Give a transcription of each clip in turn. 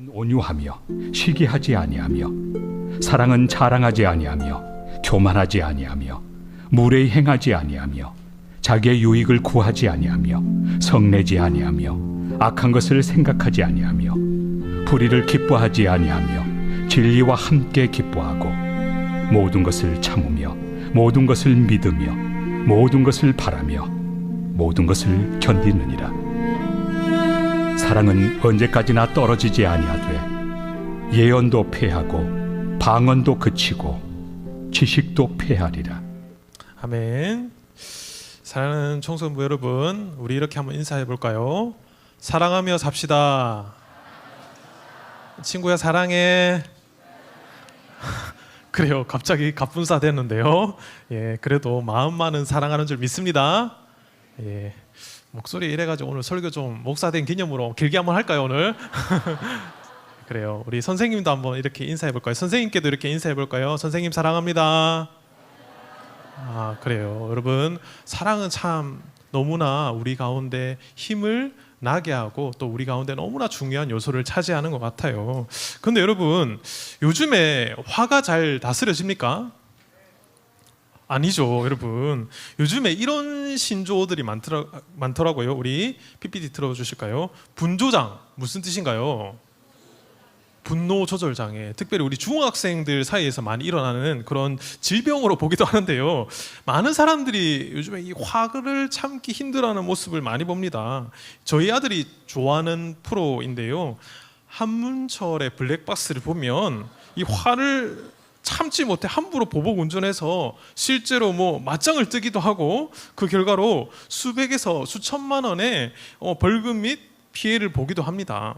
사랑은 온유하며 시기하지 아니하며 사랑은 자랑하지 아니하며 교만하지 아니하며 무례히 행하지 아니하며 자기의 유익을 구하지 아니하며 성내지 아니하며 악한 것을 생각하지 아니하며 불의를 기뻐하지 아니하며 진리와 함께 기뻐하고 모든 것을 참으며 모든 것을 믿으며 모든 것을 바라며 모든 것을 견디느니라. 사랑은 언제까지나 떨어지지 아니하되 예언도 패하고 방언도 그치고 지식도 패하리라. 아멘. 사랑하는 청소년부 여러분, 우리 이렇게 한번 인사해 볼까요? 사랑하며 삽시다. 친구야 사랑해. 그래요, 갑자기 갑분싸 됐는데요. 예, 그래도 마음만은 사랑하는 줄 믿습니다. 예, 목소리 이래가지고 오늘 설교 좀 목사된 기념으로 길게 한번 할까요 오늘? 그래요, 우리 선생님도 한번 이렇게 인사해 볼까요? 선생님께도 이렇게 인사해 볼까요? 선생님 사랑합니다. 아, 그래요. 여러분, 사랑은 참 너무나 우리 가운데 힘을 나게 하고 또 우리 가운데 너무나 중요한 요소를 차지하는 것 같아요. 근데 여러분, 요즘에 화가 잘 다스려집니까? 아니죠, 여러분. 요즘에 이런 신조어들이 많더라고요. 우리 PPT 틀어주실까요? 분조장, 무슨 뜻인가요? 분노 조절 장애. 특별히 우리 중학생들 사이에서 많이 일어나는 그런 질병으로 보기도 하는데요. 많은 사람들이 요즘에 이 화를 참기 힘들어하는 모습을 많이 봅니다. 저희 아들이 좋아하는 프로인데요, 한문철의 블랙박스를 보면 이 화를 참지 못해 함부로 보복 운전해서 실제로 맞짱을 뜨기도 하고 그 결과로 수백에서 수천만 원의 벌금 및 피해를 보기도 합니다.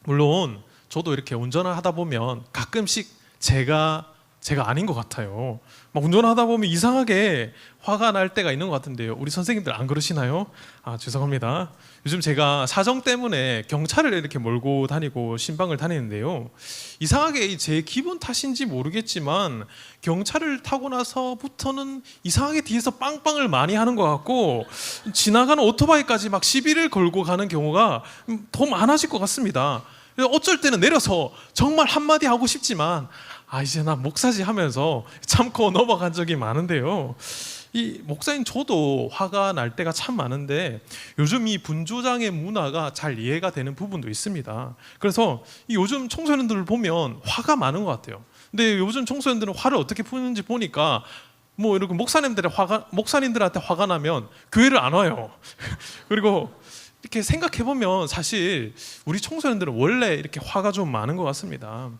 물론 저도 이렇게 운전을 하다 보면 가끔씩 제가 아닌 것 같아요. 막 운전을 하다 보면 이상하게 화가 날 때가 있는 것 같은데요. 우리 선생님들 안 그러시나요? 아, 죄송합니다. 요즘 제가 사정 때문에 경찰을 이렇게 몰고 다니고 신방을 다니는데요, 이상하게 제 기분 탓인지 모르겠지만 경찰을 타고 나서부터는 이상하게 뒤에서 빵빵을 많이 하는 것 같고 지나가는 오토바이까지 막 시비를 걸고 가는 경우가 더 많아질 것 같습니다. 어쩔 때는 내려서 정말 한마디 하고 싶지만 이제 나 목사지 하면서 참고 넘어간 적이 많은데요, 이 목사인 저도 화가 날 때가 참 많은데 요즘 이 분조장의 문화가 잘 이해가 되는 부분도 있습니다. 그래서 이 요즘 청소년들을 보면 화가 많은 것 같아요. 근데 요즘 청소년들은 화를 어떻게 푸는지 보니까 이렇게 목사님들한테 화가 나면 교회를 안 와요. 그리고 이렇게 생각해보면 사실 우리 청소년들은 원래 이렇게 화가 좀 많은 것 같습니다.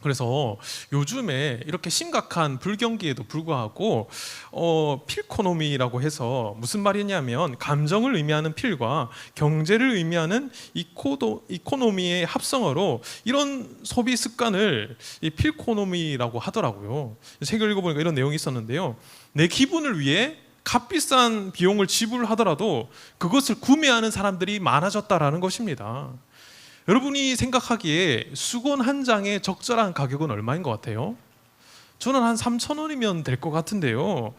그래서 요즘에 이렇게 심각한 불경기에도 불구하고 필코노미라고 해서 무슨 말이냐면 감정을 의미하는 필과 경제를 의미하는 이코노미의 합성어로 이런 소비 습관을 이 필코노미라고 하더라고요. 책을 읽어보니까 이런 내용이 있었는데요, 내 기분을 위해 값비싼 비용을 지불하더라도 그것을 구매하는 사람들이 많아졌다라는 것입니다. 여러분이 생각하기에 수건 한 장의 적절한 가격은 얼마인 것 같아요? 저는 한 3,000원이면 될 것 같은데요,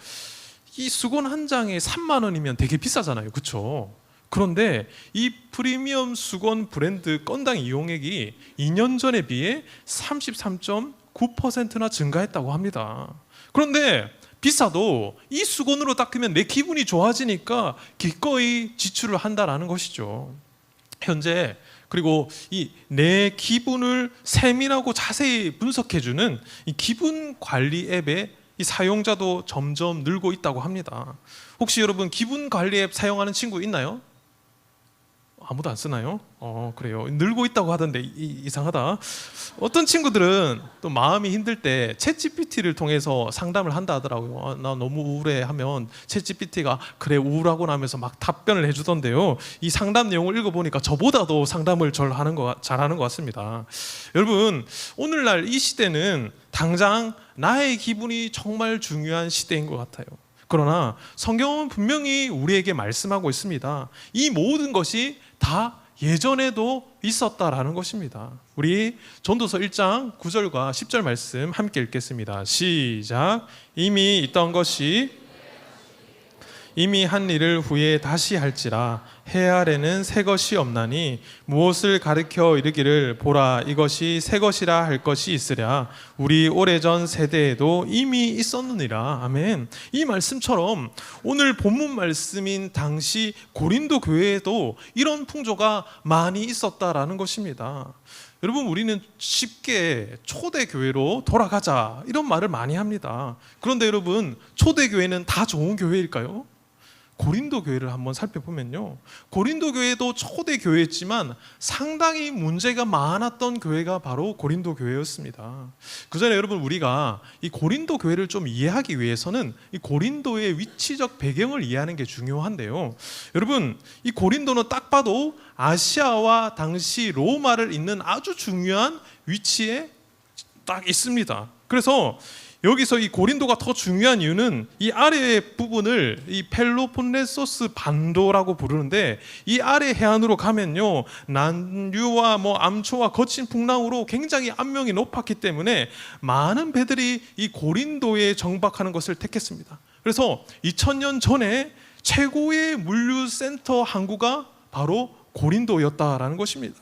이 수건 한 장에 3만 원이면 되게 비싸잖아요, 그렇죠? 그런데 이 프리미엄 수건 브랜드 건당 이용액이 2년 전에 비해 33.9%나 증가했다고 합니다. 그런데 비싸도 이 수건으로 닦으면 내 기분이 좋아지니까 기꺼이 지출을 한다라는 것이죠. 현재 그리고 이 내 기분을 세밀하고 자세히 분석해주는 이 기분 관리 앱의 이 사용자도 점점 늘고 있다고 합니다. 혹시 여러분 기분 관리 앱 사용하는 친구 있나요? 아무도 안 쓰나요? 그래요. 늘고 있다고 하던데 이상하다. 어떤 친구들은 또 마음이 힘들 때 챗GPT를 통해서 상담을 한다 하더라고요. 나 너무 우울해 하면 챗GPT가 그래 우울하구나 하면서 막 답변을 해주던데요, 이 상담 내용을 읽어보니까 저보다도 상담을 잘하는 것 같습니다. 여러분, 오늘날 이 시대는 당장 나의 기분이 정말 중요한 시대인 것 같아요. 그러나 성경은 분명히 우리에게 말씀하고 있습니다. 이 모든 것이 다 예전에도 있었다라는 것입니다. 우리 전도서 1장 9절과 10절 말씀 함께 읽겠습니다. 시작. 이미 있던 것이 이미 한 일을 후에 다시 할지라 해 아래는 새 것이 없나니 무엇을 가르쳐 이르기를 보라 이것이 새 것이라 할 것이 있으랴 우리 오래전 세대에도 이미 있었느니라. 아멘. 이 말씀처럼 오늘 본문 말씀인 당시 고린도 교회에도 이런 풍조가 많이 있었다라는 것입니다. 여러분, 우리는 쉽게 초대교회로 돌아가자 이런 말을 많이 합니다. 그런데 여러분, 초대교회는 다 좋은 교회일까요? 고린도 교회를 한번 살펴보면요, 고린도 교회도 초대 교회였지만 상당히 문제가 많았던 교회가 바로 고린도 교회였습니다. 그 전에 여러분, 우리가 이 고린도 교회를 좀 이해하기 위해서는 이 고린도의 위치적 배경을 이해하는 게 중요한데요, 여러분, 이 고린도는 딱 봐도 아시아와 당시 로마를 잇는 아주 중요한 위치에 딱 있습니다. 그래서 여기서 이 고린도가 더 중요한 이유는 이 아래 부분을 이 펠로폰네소스 반도라고 부르는데, 이 아래 해안으로 가면요, 난류와 암초와 거친 풍랑으로 굉장히 암명이 높았기 때문에 많은 배들이 이 고린도에 정박하는 것을 택했습니다. 그래서 2000년 전에 최고의 물류센터 항구가 바로 고린도였다라는 것입니다.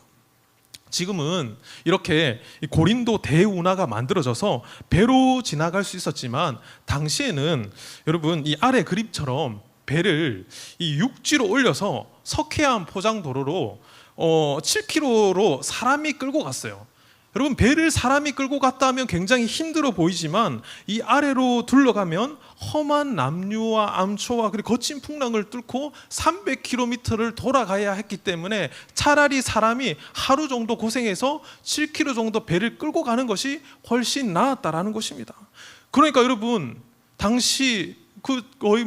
지금은 이렇게 고린도 대운하가 만들어져서 배로 지나갈 수 있었지만, 당시에는 여러분, 이 아래 그림처럼 배를 이 육지로 올려서 석회암 포장도로로 7km로 사람이 끌고 갔어요. 여러분, 배를 사람이 끌고 갔다 하면 굉장히 힘들어 보이지만 이 아래로 둘러가면 험한 남류와 암초와 그리고 거친 풍랑을 뚫고 300km를 돌아가야 했기 때문에 차라리 사람이 하루 정도 고생해서 7km 정도 배를 끌고 가는 것이 훨씬 나았다라는 것입니다. 그러니까 여러분, 당시 그 거의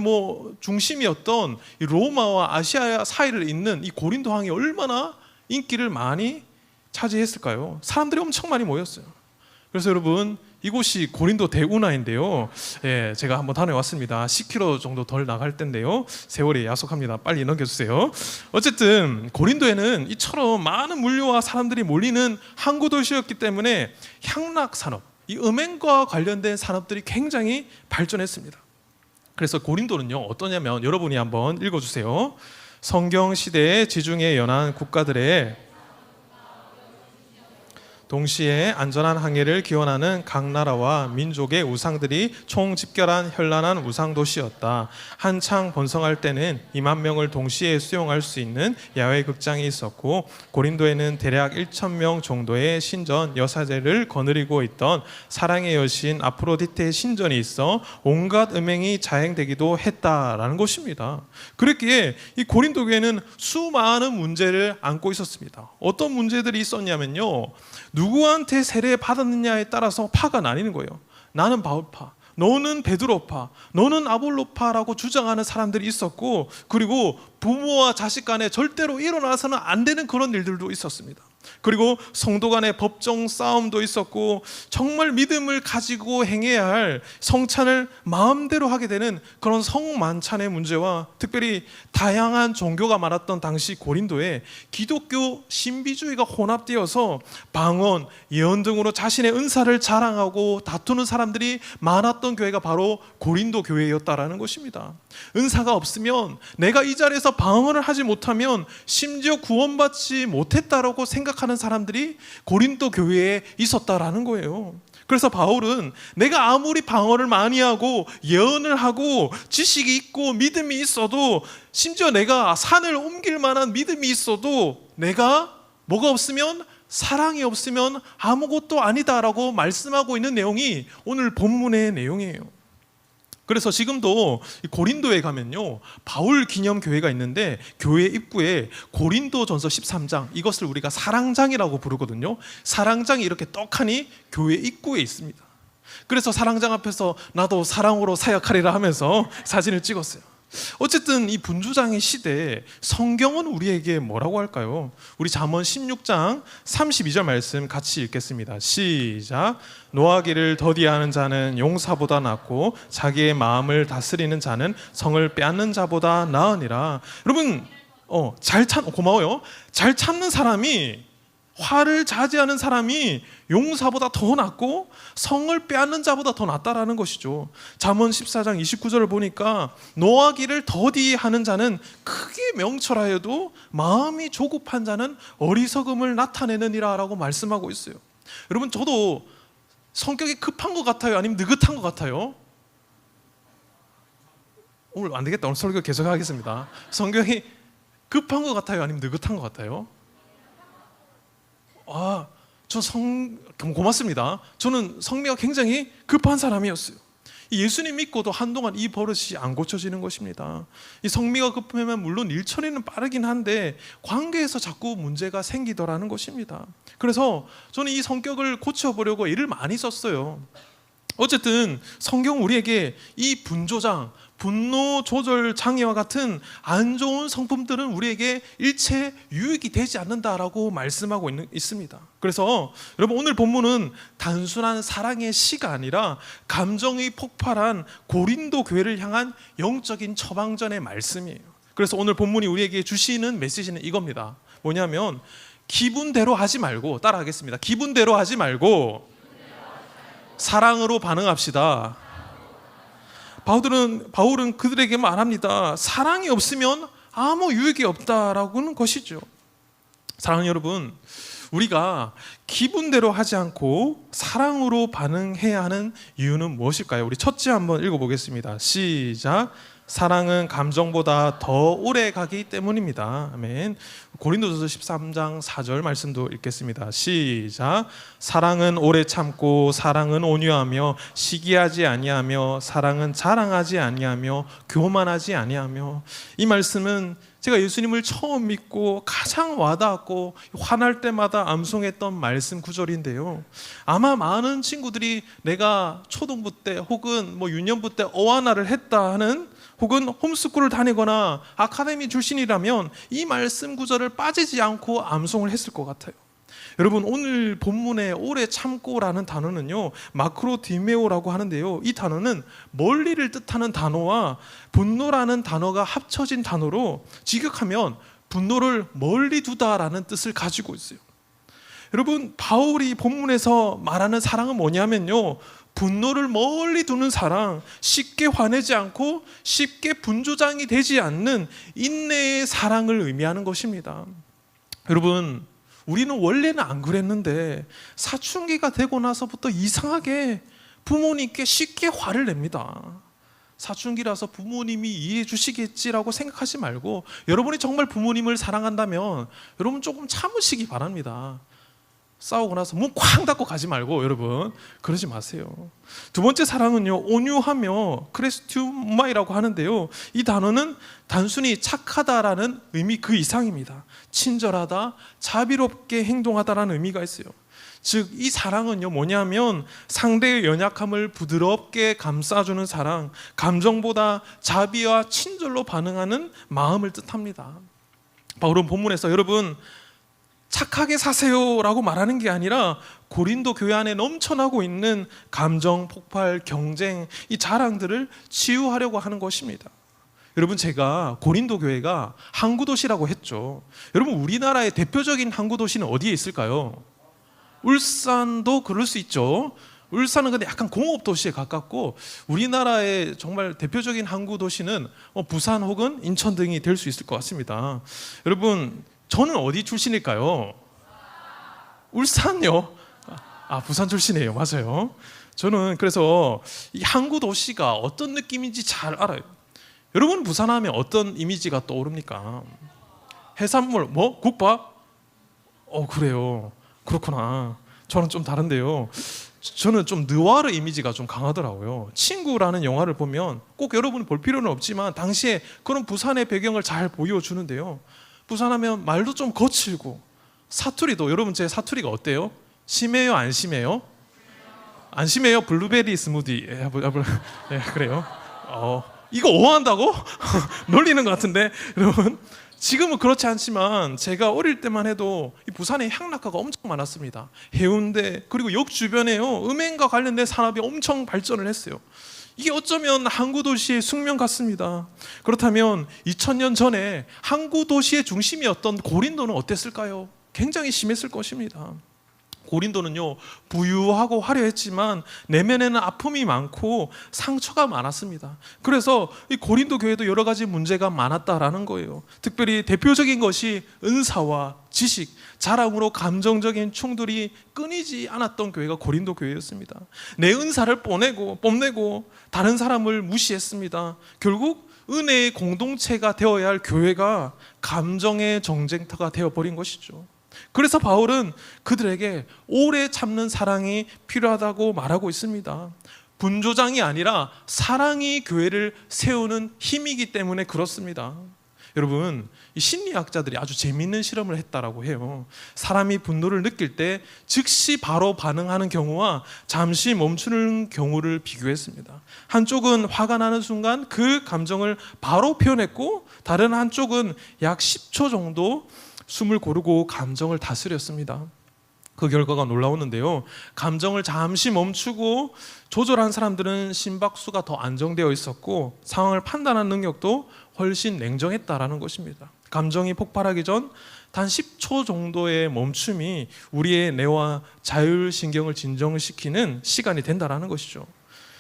중심이었던 이 로마와 아시아 사이를 잇는 이 고린도항이 얼마나 인기를 많이 차지했을까요? 사람들이 엄청 많이 모였어요. 그래서 여러분, 이곳이 고린도 대운하인데요, 제가 한번 다녀왔습니다. 10km 정도 덜 나갈 텐데요, 세월이 야속합니다. 빨리 넘겨주세요. 어쨌든 고린도에는 이처럼 많은 물류와 사람들이 몰리는 항구 도시였기 때문에 향락 산업, 이 음행과 관련된 산업들이 굉장히 발전했습니다. 그래서 고린도는요, 어떠냐면, 여러분이 한번 읽어주세요. 성경 시대에 지중해 연안 국가들의 동시에 안전한 항해를 기원하는 각 나라와 민족의 우상들이 총집결한 현란한 우상 도시였다. 한창 번성할 때는 2만 명을 동시에 수용할 수 있는 야외 극장이 있었고, 고린도에는 대략 1,000명 정도의 신전 여사제를 거느리고 있던 사랑의 여신 아프로디테의 신전이 있어 온갖 음행이 자행되기도 했다라는 것입니다. 그랬기에 이 고린도 교회는 수많은 문제를 안고 있었습니다. 어떤 문제들이 있었냐면요, 누구한테 세례 받았느냐에 따라서 파가 나뉘는 거예요. 나는 바울파, 너는 베드로파, 너는 아볼로파라고 주장하는 사람들이 있었고, 그리고 부모와 자식 간에 절대로 일어나서는 안 되는 그런 일들도 있었습니다. 그리고 성도 간의 법정 싸움도 있었고, 정말 믿음을 가지고 행해야 할 성찬을 마음대로 하게 되는 그런 성만찬의 문제와, 특별히 다양한 종교가 많았던 당시 고린도에 기독교 신비주의가 혼합되어서 방언, 예언 등으로 자신의 은사를 자랑하고 다투는 사람들이 많았던 교회가 바로 고린도 교회였다라는 것입니다. 은사가 없으면, 내가 이 자리에서 방언을 하지 못하면 심지어 구원받지 못했다라고 생각하는 사람들이 고린도 교회에 있었다라는 거예요. 그래서 바울은 내가 아무리 방언을 많이 하고 예언을 하고 지식이 있고 믿음이 있어도, 심지어 내가 산을 옮길 만한 믿음이 있어도, 내가 뭐가 없으면, 사랑이 없으면 아무것도 아니다라고 말씀하고 있는 내용이 오늘 본문의 내용이에요. 그래서 지금도 고린도에 가면요, 바울 기념 교회가 있는데, 교회 입구에 고린도전서 13장, 이것을 우리가 사랑장이라고 부르거든요. 사랑장이 이렇게 떡하니 교회 입구에 있습니다. 그래서 사랑장 앞에서 나도 사랑으로 사역하리라 하면서 사진을 찍었어요. 어쨌든 이 분주장의 시대에 성경은 우리에게 뭐라고 할까요? 우리 잠언 16장 32절 말씀 같이 읽겠습니다. 시작. 노하기를 더디하는 자는 용사보다 낫고 자기의 마음을 다스리는 자는 성을 빼앗는 자보다 나으니라. 여러분, 고마워요. 잘 참는 사람이 화를 자제하는 사람이 용사보다 더 낫고 성을 빼앗는 자보다 더 낫다라는 것이죠. 잠언 14장 29절을 보니까 노하기를 더디하는 자는 크게 명철하여도 마음이 조급한 자는 어리석음을 나타내느니라 라고 말씀하고 있어요. 여러분, 저도 성격이 급한 것 같아요? 아니면 느긋한 것 같아요? 오늘 안 되겠다. 오늘 설교 계속 하겠습니다. 성격이 급한 것 같아요? 아니면 느긋한 것 같아요? 고맙습니다. 저는 성미가 굉장히 급한 사람이었어요. 예수님 믿고도 한동안 이 버릇이 안 고쳐지는 것입니다. 이 성미가 급하면 물론 일 처리는 빠르긴 한데 관계에서 자꾸 문제가 생기더라는 것입니다. 그래서 저는 이 성격을 고쳐보려고 애를 많이 썼어요. 어쨌든 성경 우리에게 이 분조장, 분노 조절 장애와 같은 안 좋은 성품들은 우리에게 일체 유익이 되지 않는다라고 말씀하고 있습니다. 그래서 여러분, 오늘 본문은 단순한 사랑의 시가 아니라 감정이 폭발한 고린도 교회를 향한 영적인 처방전의 말씀이에요. 그래서 오늘 본문이 우리에게 주시는 메시지는 이겁니다. 뭐냐면 기분대로 하지 말고, 따라하겠습니다. 기분대로 하지 말고 사랑으로 반응합시다. 바울은 그들에게 말합니다. 사랑이 없으면 아무 유익이 없다라고는 것이죠. 사랑하는 여러분, 우리가 기분대로 하지 않고 사랑으로 반응해야 하는 이유는 무엇일까요? 우리 첫째 한번 읽어보겠습니다. 시작. 사랑은 감정보다 더 오래 가기 때문입니다. 아멘. 고린도전서 13장 4절 말씀도 읽겠습니다. 시작. 사랑은 오래 참고 사랑은 온유하며 시기하지 아니하며 사랑은 자랑하지 아니하며 교만하지 아니하며. 이 말씀은 제가 예수님을 처음 믿고 가장 와닿았고 화날 때마다 암송했던 말씀 구절인데요. 아마 많은 친구들이 내가 초등부 때 혹은 유년부 때 어와나를 했다 하는, 혹은 홈스쿨을 다니거나 아카데미 출신이라면 이 말씀 구절을 빠지지 않고 암송을 했을 것 같아요. 여러분, 오늘 본문의 오래 참고라는 단어는요, 마크로디메오라고 하는데요, 이 단어는 멀리를 뜻하는 단어와 분노라는 단어가 합쳐진 단어로 직역하면 분노를 멀리 두다라는 뜻을 가지고 있어요. 여러분, 바울이 본문에서 말하는 사랑은 뭐냐면요, 분노를 멀리 두는 사랑, 쉽게 화내지 않고 쉽게 분조장이 되지 않는 인내의 사랑을 의미하는 것입니다. 여러분, 우리는 원래는 안 그랬는데 사춘기가 되고 나서부터 이상하게 부모님께 쉽게 화를 냅니다. 사춘기라서 부모님이 이해해 주시겠지라고 생각하지 말고, 여러분이 정말 부모님을 사랑한다면 여러분 조금 참으시기 바랍니다. 싸우고 나서 문 쾅 닫고 가지 말고, 여러분 그러지 마세요. 두 번째 사랑은요, 온유하며 크레스튜마이라고 하는데요, 이 단어는 단순히 착하다라는 의미 그 이상입니다. 친절하다, 자비롭게 행동하다라는 의미가 있어요. 즉, 이 사랑은요 뭐냐면 상대의 연약함을 부드럽게 감싸주는 사랑, 감정보다 자비와 친절로 반응하는 마음을 뜻합니다. 바울은 본문에서 여러분 착하게 사세요라고 말하는 게 아니라 고린도 교회 안에 넘쳐나고 있는 감정 폭발, 경쟁, 이 자랑들을 치유하려고 하는 것입니다. 여러분, 제가 고린도 교회가 항구 도시라고 했죠. 여러분, 우리나라의 대표적인 항구 도시는 어디에 있을까요? 울산도 그럴 수 있죠. 울산은 근데 약간 공업 도시에 가깝고, 우리나라의 정말 대표적인 항구 도시는 부산 혹은 인천 등이 될 수 있을 것 같습니다. 여러분, 저는 어디 출신일까요? 울산요. 부산 출신이에요. 맞아요. 저는 그래서 이 항구 도시가 어떤 느낌인지 잘 알아요. 여러분, 부산하면 어떤 이미지가 떠오릅니까? 해산물, 국밥? 그래요. 그렇구나. 저는 좀 다른데요. 저는 좀 느와르 이미지가 좀 강하더라고요. 친구라는 영화를 보면 꼭 여러분이 볼 필요는 없지만 당시에 그런 부산의 배경을 잘 보여주는데요. 부산하면 말도 좀 거칠고, 사투리도, 여러분 제 사투리가 어때요? 심해요, 안 심해요? 안 심해요? 블루베리 스무디. 예, 그래요. 이거 오한다고? 놀리는 것 같은데. 여러분, 지금은 그렇지 않지만 제가 어릴 때만 해도 이 부산에 향락가가 엄청 많았습니다. 해운대 그리고 역 주변에요, 음행과 관련된 산업이 엄청 발전을 했어요. 이게 어쩌면 항구 도시의 숙명 같습니다. 그렇다면 2000년 전에 항구 도시의 중심이었던 고린도는 어땠을까요? 굉장히 심했을 것입니다. 고린도는요, 부유하고 화려했지만 내면에는 아픔이 많고 상처가 많았습니다. 그래서 이 고린도 교회도 여러 가지 문제가 많았다라는 거예요. 특별히 대표적인 것이 은사와 지식, 자랑으로 감정적인 충돌이 끊이지 않았던 교회가 고린도 교회였습니다. 내 은사를 뽐내고 다른 사람을 무시했습니다. 결국 은혜의 공동체가 되어야 할 교회가 감정의 정쟁터가 되어버린 것이죠. 그래서 바울은 그들에게 오래 참는 사랑이 필요하다고 말하고 있습니다. 분조장이 아니라 사랑이 교회를 세우는 힘이기 때문에 그렇습니다. 여러분, 이 심리학자들이 아주 재미있는 실험을 했다라고 해요. 사람이 분노를 느낄 때 즉시 바로 반응하는 경우와 잠시 멈추는 경우를 비교했습니다. 한쪽은 화가 나는 순간 그 감정을 바로 표현했고, 다른 한쪽은 약 10초 정도 숨을 고르고 감정을 다스렸습니다. 그 결과가 놀라웠는데요, 감정을 잠시 멈추고 조절한 사람들은 심박수가 더 안정되어 있었고 상황을 판단하는 능력도 훨씬 냉정했다라는 것입니다. 감정이 폭발하기 전 단 10초 정도의 멈춤이 우리의 뇌와 자율신경을 진정시키는 시간이 된다라는 것이죠.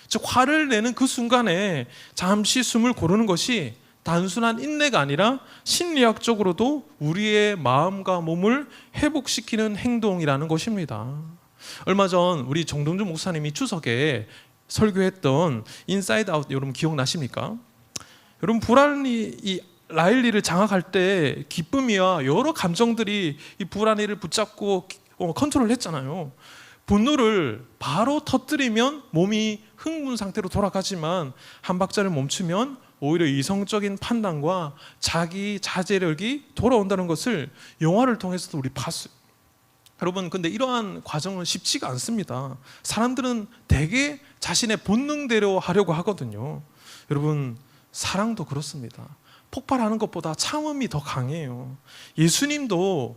즉, 화를 내는 그 순간에 잠시 숨을 고르는 것이 단순한 인내가 아니라 심리학적으로도 우리의 마음과 몸을 회복시키는 행동이라는 것입니다. 얼마 전 우리 정동준 목사님이 추석에 설교했던 인사이드 아웃, 여러분 기억나십니까? 여러분, 불안이 이 라일리를 장악할 때 기쁨이와 여러 감정들이 이 불안이를 붙잡고 컨트롤 했잖아요. 분노를 바로 터뜨리면 몸이 흥분 상태로 돌아가지만 한 박자를 멈추면 오히려 이성적인 판단과 자기 자제력이 돌아온다는 것을 영화를 통해서도 우리 봤어요. 여러분, 근데 이러한 과정은 쉽지가 않습니다. 사람들은 대개 자신의 본능대로 하려고 하거든요. 여러분, 사랑도 그렇습니다. 폭발하는 것보다 참음이 더 강해요. 예수님도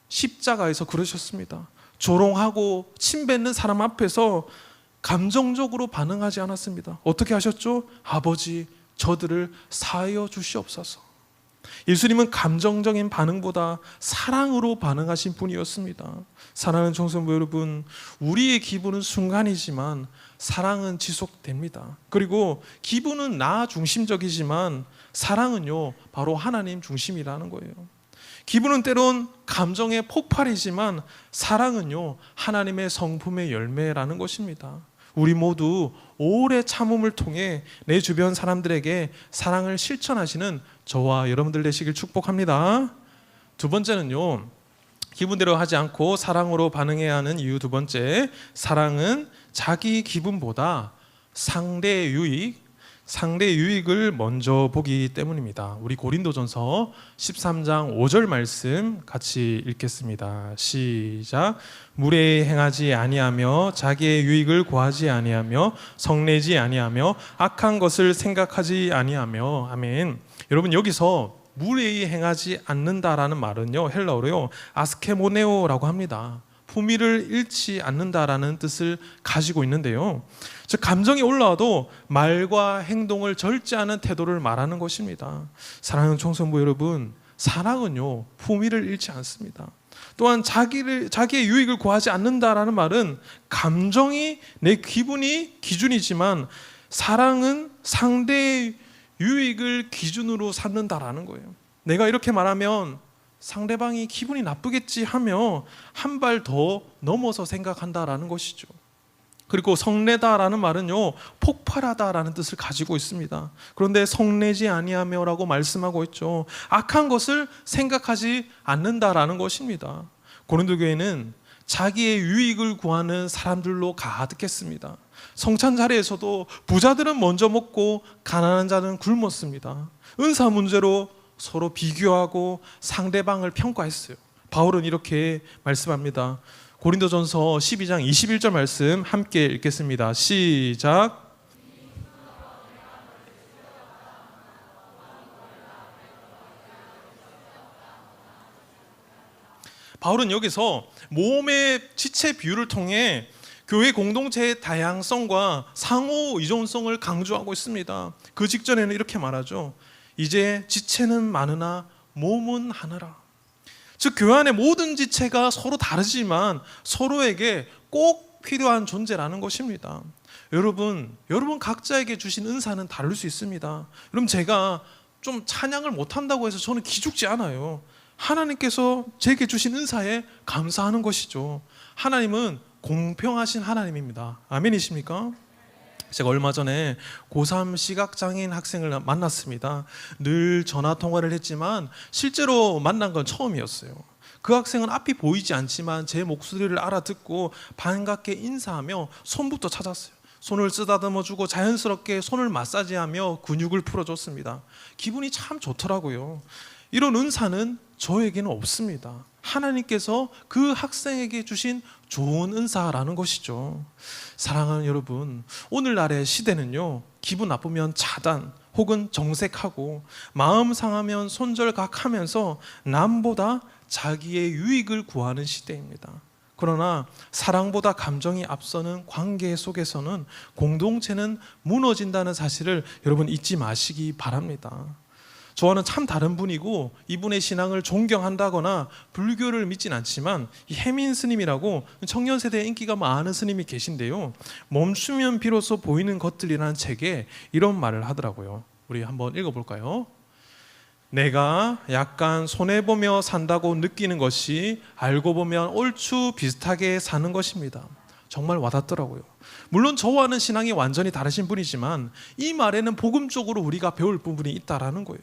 십자가에서 그러셨습니다. 조롱하고 침뱉는 사람 앞에서 감정적으로 반응하지 않았습니다. 어떻게 하셨죠? 아버지, 저들을 사하여 주시옵소서. 예수님은 감정적인 반응보다 사랑으로 반응하신 분이었습니다. 사랑하는 청소년부 여러분, 우리의 기분은 순간이지만 사랑은 지속됩니다. 그리고 기분은 나 중심적이지만 사랑은요, 바로 하나님 중심이라는 거예요. 기분은 때론 감정의 폭발이지만 사랑은요, 하나님의 성품의 열매라는 것입니다. 우리 모두 오래 참음을 통해 내 주변 사람들에게 사랑을 실천하시는 저와 여러분들 되시길 축복합니다. 두 번째는요, 기분대로 하지 않고 사랑으로 반응해야 하는 이유 두 번째, 사랑은 자기 기분보다 상대의 유익을 먼저 보기 때문입니다. 우리 고린도전서 13장 5절 말씀 같이 읽겠습니다. 시작. 무례히 행하지 아니하며 자기의 유익을 구하지 아니하며 성내지 아니하며 악한 것을 생각하지 아니하며. 아멘. 여러분, 여기서 무례히 행하지 않는다라는 말은요, 헬라어로요 아스케모네오라고 합니다. 품위를 잃지 않는다라는 뜻을 가지고 있는데요, 즉 감정이 올라와도 말과 행동을 절제하는 태도를 말하는 것입니다. 사랑하는 청소년부 여러분, 사랑은요 품위를 잃지 않습니다. 또한 자기의 유익을 구하지 않는다라는 말은 감정이 내 기분이 기준이지만 사랑은 상대의 유익을 기준으로 삼는다라는 거예요. 내가 이렇게 말하면 상대방이 기분이 나쁘겠지 하며 한 발 더 넘어서 생각한다라는 것이죠. 그리고 성내다라는 말은요 폭발하다라는 뜻을 가지고 있습니다. 그런데 성내지 아니하며라고 말씀하고 있죠. 악한 것을 생각하지 않는다라는 것입니다. 고린도 교회는 자기의 유익을 구하는 사람들로 가득했습니다. 성찬 자리에서도 부자들은 먼저 먹고 가난한 자는 굶었습니다. 은사 문제로 서로 비교하고 상대방을 평가했어요. 바울은 이렇게 말씀합니다. 고린도전서 12장 21절 말씀 함께 읽겠습니다. 시작. 바울은 여기서 몸의 지체 비유를 통해 교회 공동체의 다양성과 상호 의존성을 강조하고 있습니다. 그 직전에는 이렇게 말하죠. 이제 지체는 많으나 몸은 하나라. 즉 교회 안의 모든 지체가 서로 다르지만 서로에게 꼭 필요한 존재라는 것입니다. 여러분 각자에게 주신 은사는 다를 수 있습니다. 여러분 제가 좀 찬양을 못한다고 해서 저는 기죽지 않아요. 하나님께서 제게 주신 은사에 감사하는 것이죠. 하나님은 공평하신 하나님입니다. 아멘이십니까? 제가 얼마 전에 고3 시각장애인 학생을 만났습니다. 늘 전화통화를 했지만 실제로 만난 건 처음이었어요. 그 학생은 앞이 보이지 않지만 제 목소리를 알아듣고 반갑게 인사하며 손부터 찾았어요. 손을 쓰다듬어주고 자연스럽게 손을 마사지하며 근육을 풀어줬습니다. 기분이 참 좋더라고요. 이런 은사는 저에게는 없습니다. 하나님께서 그 학생에게 주신 좋은 은사라는 것이죠. 사랑하는 여러분, 오늘날의 시대는요, 기분 나쁘면 차단 혹은 정색하고 마음 상하면 손절각하면서 남보다 자기의 유익을 구하는 시대입니다. 그러나 사랑보다 감정이 앞서는 관계 속에서는 공동체는 무너진다는 사실을 여러분 잊지 마시기 바랍니다. 저와는 참 다른 분이고 이분의 신앙을 존경한다거나 불교를 믿진 않지만 이 해민 스님이라고 청년 세대에 인기가 많은 스님이 계신데요, 멈추면 비로소 보이는 것들이라는 책에 이런 말을 하더라고요. 우리 한번 읽어볼까요? 내가 약간 손해보며 산다고 느끼는 것이 알고 보면 얼추 비슷하게 사는 것입니다. 정말 와닿더라고요. 물론 저와는 신앙이 완전히 다르신 분이지만 이 말에는 복음적으로 우리가 배울 부분이 있다라는 거예요.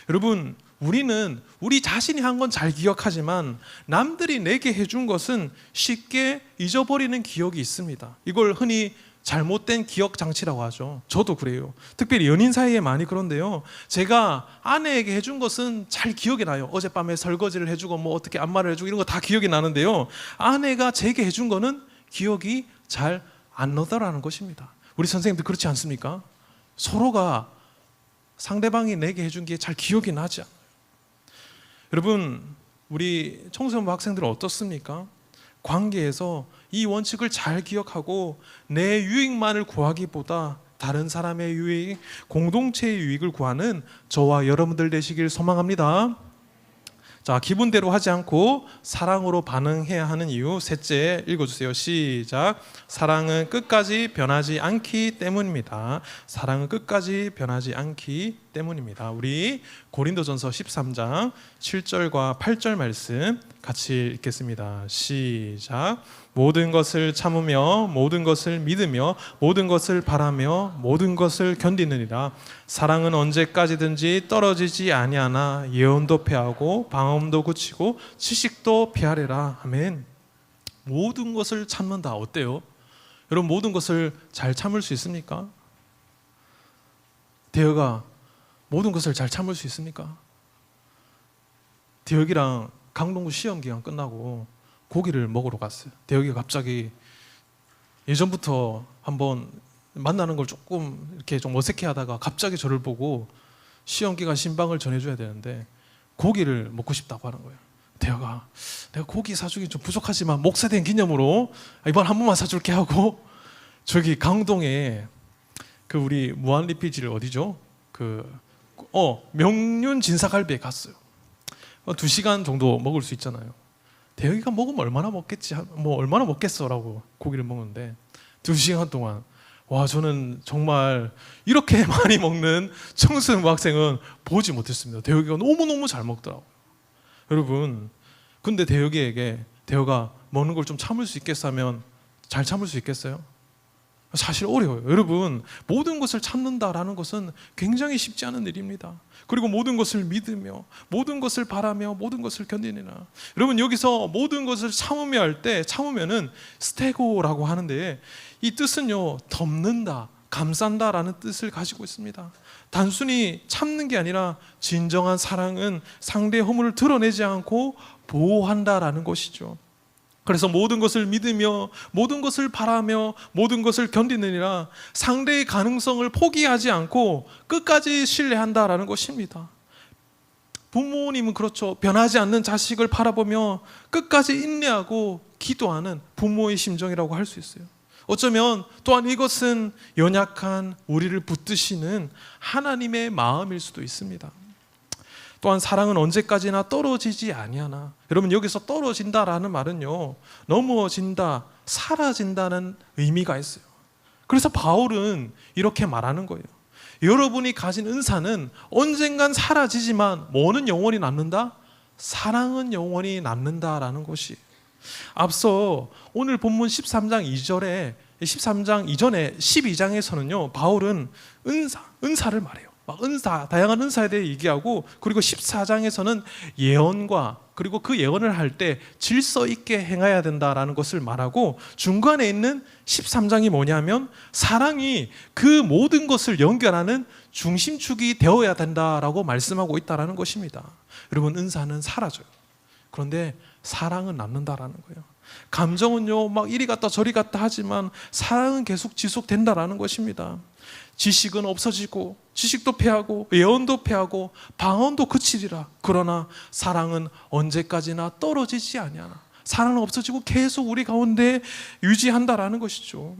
여러분, 우리는 우리 자신이 한 건 잘 기억하지만 남들이 내게 해준 것은 쉽게 잊어버리는 기억이 있습니다. 이걸 흔히 잘못된 기억 장치라고 하죠. 저도 그래요. 특별히 연인 사이에 많이 그런데요, 제가 아내에게 해준 것은 잘 기억이 나요. 어젯밤에 설거지를 해주고 뭐 어떻게 안마를 해주고 이런 거 다 기억이 나는데요, 아내가 제게 해준 거는 기억이 잘 안 나더라는 것입니다. 우리 선생님들 그렇지 않습니까? 서로가 상대방이 내게 해준 게 잘 기억이 나지 않아요. 여러분, 우리 청소년부 학생들은 어떻습니까? 관계에서 이 원칙을 잘 기억하고 내 유익만을 구하기보다 다른 사람의 유익, 공동체의 유익을 구하는 저와 여러분들 되시길 소망합니다. 자, 기분대로 하지 않고 사랑으로 반응해야 하는 이유, 셋째 읽어주세요. 시작. 사랑은 끝까지 변하지 않기 때문입니다. 사랑은 끝까지 변하지 않기 때문입니다. 우리 고린도전서 13장 7절과 8절 말씀 같이 읽겠습니다. 시작. 모든 것을 참으며 모든 것을 믿으며 모든 것을 바라며 모든 것을 견디느니라. 사랑은 언제까지든지 떨어지지 아니하나 예언도 패하고 방언도 그치고 지식도 피하리라. 아멘. 모든 것을 참는다. 어때요? 여러분, 모든 것을 잘 참을 수 있습니까? 대혁아, 모든 것을 잘 참을 수 있습니까? 대혁이랑 강동구 시험 기간 끝나고 고기를 먹으러 갔어요. 대혁이가 갑자기 예전부터 한번 만나는 걸 조금 이렇게 좀 어색해하다가 갑자기 저를 보고 시험 기간 신방을 전해줘야 되는데 고기를 먹고 싶다고 하는 거예요. 대혁아, 내가 고기 사주기 좀 부족하지만 목사된 기념으로 이번 한 번만 사줄게 하고 저기 강동에 그 우리 무한리필지를 어디죠? 명륜 진사갈비에 갔어요. 2시간 정도 먹을 수 있잖아요. 대혁이가 먹으면 얼마나 먹겠지, 뭐 얼마나 먹겠어라고 고기를 먹는데 2시간 동안, 와, 저는 정말 이렇게 많이 먹는 청소년 학생은 보지 못했습니다. 대혁이가 너무너무 잘 먹더라고요. 여러분, 근데 대혁이에게 대혁아 먹는 걸 좀 참을 수 있겠어 하면 잘 참을 수 있겠어요? 사실 어려워요. 여러분, 모든 것을 참는다라는 것은 굉장히 쉽지 않은 일입니다. 그리고 모든 것을 믿으며 모든 것을 바라며 모든 것을 견디느라. 여러분, 여기서 모든 것을 참으며 할 때 참으면은 스테고라고 하는데 이 뜻은요, 덮는다, 감싼다라는 뜻을 가지고 있습니다. 단순히 참는 게 아니라 진정한 사랑은 상대의 허물을 드러내지 않고 보호한다라는 것이죠. 그래서 모든 것을 믿으며 모든 것을 바라며 모든 것을 견디느니라, 상대의 가능성을 포기하지 않고 끝까지 신뢰한다라는 것입니다. 부모님은 그렇죠. 변하지 않는 자식을 바라보며 끝까지 인내하고 기도하는 부모의 심정이라고 할 수 있어요. 어쩌면 또한 이것은 연약한 우리를 붙드시는 하나님의 마음일 수도 있습니다. 또한 사랑은 언제까지나 떨어지지 아니하나. 여러분, 여기서 떨어진다라는 말은요, 넘어진다, 사라진다는 의미가 있어요. 그래서 바울은 이렇게 말하는 거예요. 여러분이 가진 은사는 언젠간 사라지지만 뭐는 영원히 남는다? 사랑은 영원히 남는다라는 것이. 앞서 오늘 본문 13장 2절에 13장 이전에 12장에서는요, 바울은 은사를 말해요. 막 은사, 다양한 은사에 대해 얘기하고, 그리고 14장에서는 예언과, 그리고 그 예언을 할 때 질서 있게 행해야 된다라는 것을 말하고, 중간에 있는 13장이 뭐냐면 사랑이 그 모든 것을 연결하는 중심축이 되어야 된다라고 말씀하고 있다라는 것입니다. 여러분, 은사는 사라져요. 그런데 사랑은 남는다라는 거예요. 감정은요, 막 이리 갔다 저리 갔다 하지만 사랑은 계속 지속된다라는 것입니다. 지식은 없어지고, 지식도 패하고, 예언도 패하고, 방언도 그치리라. 그러나 사랑은 언제까지나 떨어지지 아니하나. 사랑은 없어지고 계속 우리 가운데 유지한다라는 것이죠.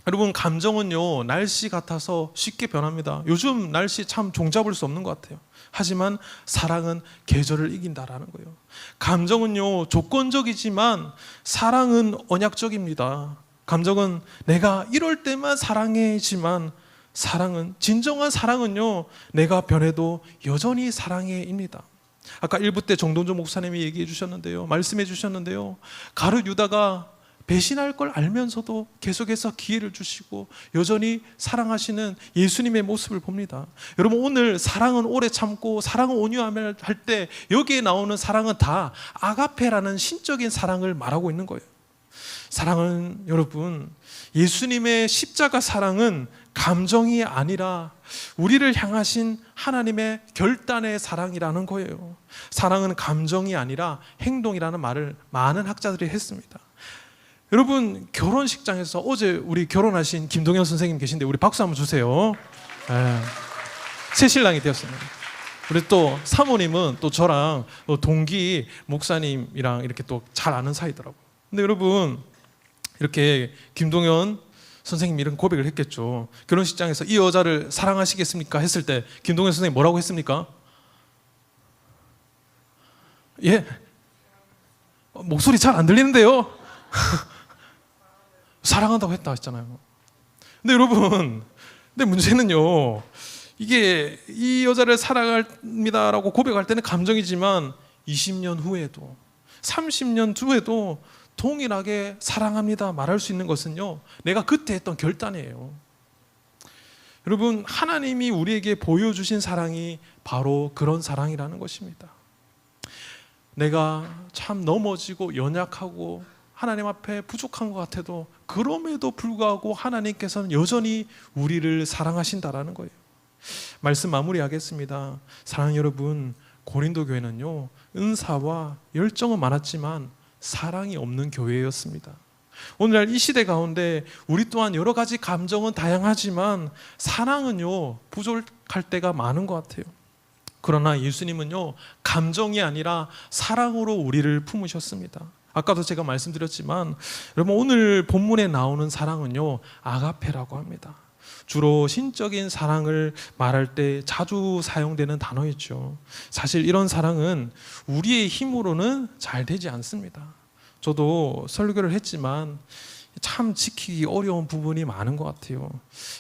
여러분, 감정은요, 날씨 같아서 쉽게 변합니다. 요즘 날씨 참 종잡을 수 없는 것 같아요. 하지만 사랑은 계절을 이긴다라는 거예요. 감정은요, 조건적이지만 사랑은 언약적입니다. 감정은 내가 이럴 때만 사랑해지만, 사랑은, 진정한 사랑은요, 내가 변해도 여전히 사랑해입니다. 아까 1부 때 정동조 목사님이 얘기해 주셨는데요, 말씀해 주셨는데요, 가룟 유다가 배신할 걸 알면서도 계속해서 기회를 주시고 여전히 사랑하시는 예수님의 모습을 봅니다. 여러분, 오늘 사랑은 오래 참고 사랑은 온유함을 할 때 여기에 나오는 사랑은 다 아가페라는 신적인 사랑을 말하고 있는 거예요. 사랑은, 여러분, 예수님의 십자가 사랑은 감정이 아니라 우리를 향하신 하나님의 결단의 사랑이라는 거예요. 사랑은 감정이 아니라 행동이라는 말을 많은 학자들이 했습니다. 여러분, 결혼식장에서 어제 우리 결혼하신 김동현 선생님 계신데 우리 박수 한번 주세요. 새 신랑이 되었어요. 우리 또 사모님은 또 저랑 동기 목사님이랑 이렇게 또 잘 아는 사이더라고요. 근데 여러분, 이렇게 김동현 선생님이 이런 고백을 했겠죠. 결혼식장에서 이 여자를 사랑하시겠습니까? 했을 때 김동현 선생님 뭐라고 했습니까? 예? 목소리 잘 안 들리는데요? 사랑한다고 했다 했잖아요. 근데 여러분, 근데 문제는요, 이게 이 여자를 사랑합니다라고 고백할 때는 감정이지만 20년 후에도 30년 후에도 동일하게 사랑합니다 말할 수 있는 것은요, 내가 그때 했던 결단이에요. 여러분, 하나님이 우리에게 보여주신 사랑이 바로 그런 사랑이라는 것입니다. 내가 참 넘어지고 연약하고 하나님 앞에 부족한 것 같아도 그럼에도 불구하고 하나님께서는 여전히 우리를 사랑하신다라는 거예요. 말씀 마무리하겠습니다. 사랑하는 여러분, 고린도 교회는요, 은사와 열정은 많았지만 사랑이 없는 교회였습니다. 오늘날 이 시대 가운데 우리 또한 여러 가지 감정은 다양하지만 사랑은요, 부족할 때가 많은 것 같아요. 그러나 예수님은요, 감정이 아니라 사랑으로 우리를 품으셨습니다. 아까도 제가 말씀드렸지만, 여러분, 오늘 본문에 나오는 사랑은요, 아가페라고 합니다. 주로 신적인 사랑을 말할 때 자주 사용되는 단어였죠. 사실 이런 사랑은 우리의 힘으로는 잘 되지 않습니다. 저도 설교를 했지만 참 지키기 어려운 부분이 많은 것 같아요.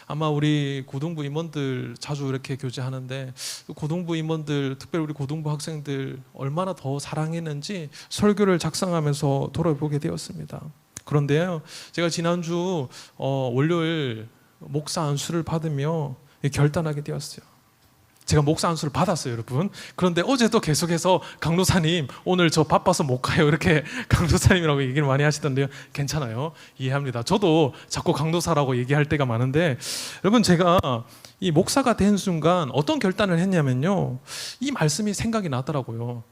아마 우리 고등부 임원들 자주 이렇게 교제하는데, 고등부 임원들, 특별히 우리 고등부 학생들 얼마나 더 사랑했는지 설교를 작성하면서 돌아보게 되었습니다. 그런데요, 제가 지난주 월요일 목사 안수를 받으며 결단하게 되었어요. 제가 목사 안수를 받았어요, 여러분. 그런데 어제도 계속해서 강도사님 오늘 저 바빠서 못 가요, 이렇게 강도사님이라고 얘기를 많이 하시던데요. 괜찮아요, 이해합니다. 저도 자꾸 강도사라고 얘기할 때가 많은데, 여러분, 제가 이 목사가 된 순간 어떤 결단을 했냐면요, 이 말씀이 생각이 나더라고요.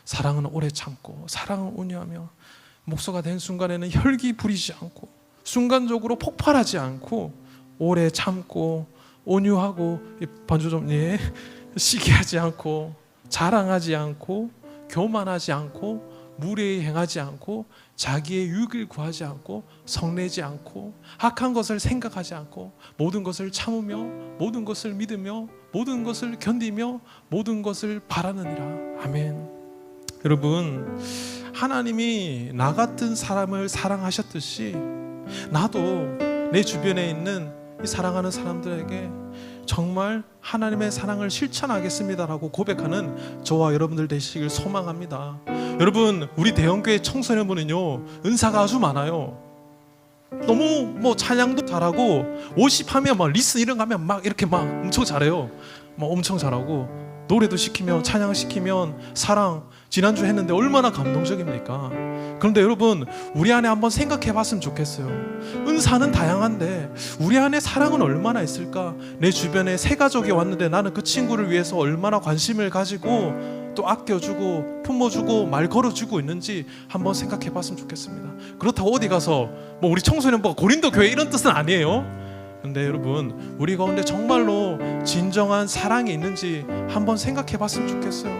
사랑은 오래 참고 사랑은 온유하며. 목사가 된 순간에는 혈기 부리지 않고 순간적으로 폭발하지 않고 오래 참고 온유하고, 반주 좀, 시기하지 않고 자랑하지 않고 교만하지 않고 무례히 행하지 않고 자기의 유익을 구하지 않고 성내지 않고 악한 것을 생각하지 않고 모든 것을 참으며 모든 것을 믿으며 모든 것을 견디며 모든 것을 바라느니라. 아멘. 여러분, 하나님이 나 같은 사람을 사랑하셨듯이 나도 내 주변에 있는 이 사랑하는 사람들에게 정말 하나님의 사랑을 실천하겠습니다라고 고백하는 저와 여러분들 되시길 소망합니다. 여러분, 우리 대형교회 청소년부는요 은사가 아주 많아요. 너무 찬양도 잘하고 워십하면 막 리슨 이런 거 하면 막 이렇게 막 엄청 잘해요. 막 엄청 잘하고 노래도 시키면 찬양 시키면 사랑 지난주 했는데 얼마나 감동적입니까? 그런데 여러분, 우리 안에 한번 생각해 봤으면 좋겠어요. 은사는 다양한데 우리 안에 사랑은 얼마나 있을까? 내 주변에 새 가족이 왔는데 나는 그 친구를 위해서 얼마나 관심을 가지고 또 아껴주고 품어주고 말 걸어주고 있는지 한번 생각해 봤으면 좋겠습니다. 그렇다고 어디 가서 우리 청소년부가 고린도 교회 이런 뜻은 아니에요. 근데 여러분, 우리 가운데 정말로 진정한 사랑이 있는지 한번 생각해 봤으면 좋겠어요.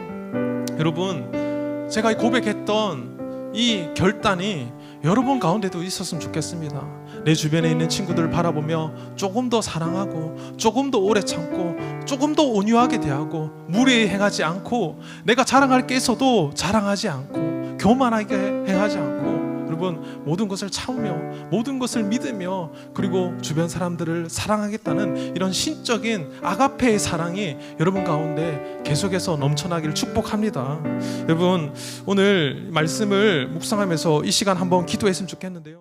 여러분, 제가 고백했던 이 결단이 여러분 가운데도 있었으면 좋겠습니다. 내 주변에 있는 친구들을 바라보며 조금 더 사랑하고 조금 더 오래 참고 조금 더 온유하게 대하고 무례히 행하지 않고 내가 자랑할 게 있어도 자랑하지 않고 교만하게 행하지 않고 여러분, 모든 것을 참으며 모든 것을 믿으며 그리고 주변 사람들을 사랑하겠다는 이런 신적인 아가페의 사랑이 여러분 가운데 계속해서 넘쳐나기를 축복합니다. 여러분, 오늘 말씀을 묵상하면서 이 시간 한번 기도했으면 좋겠는데요.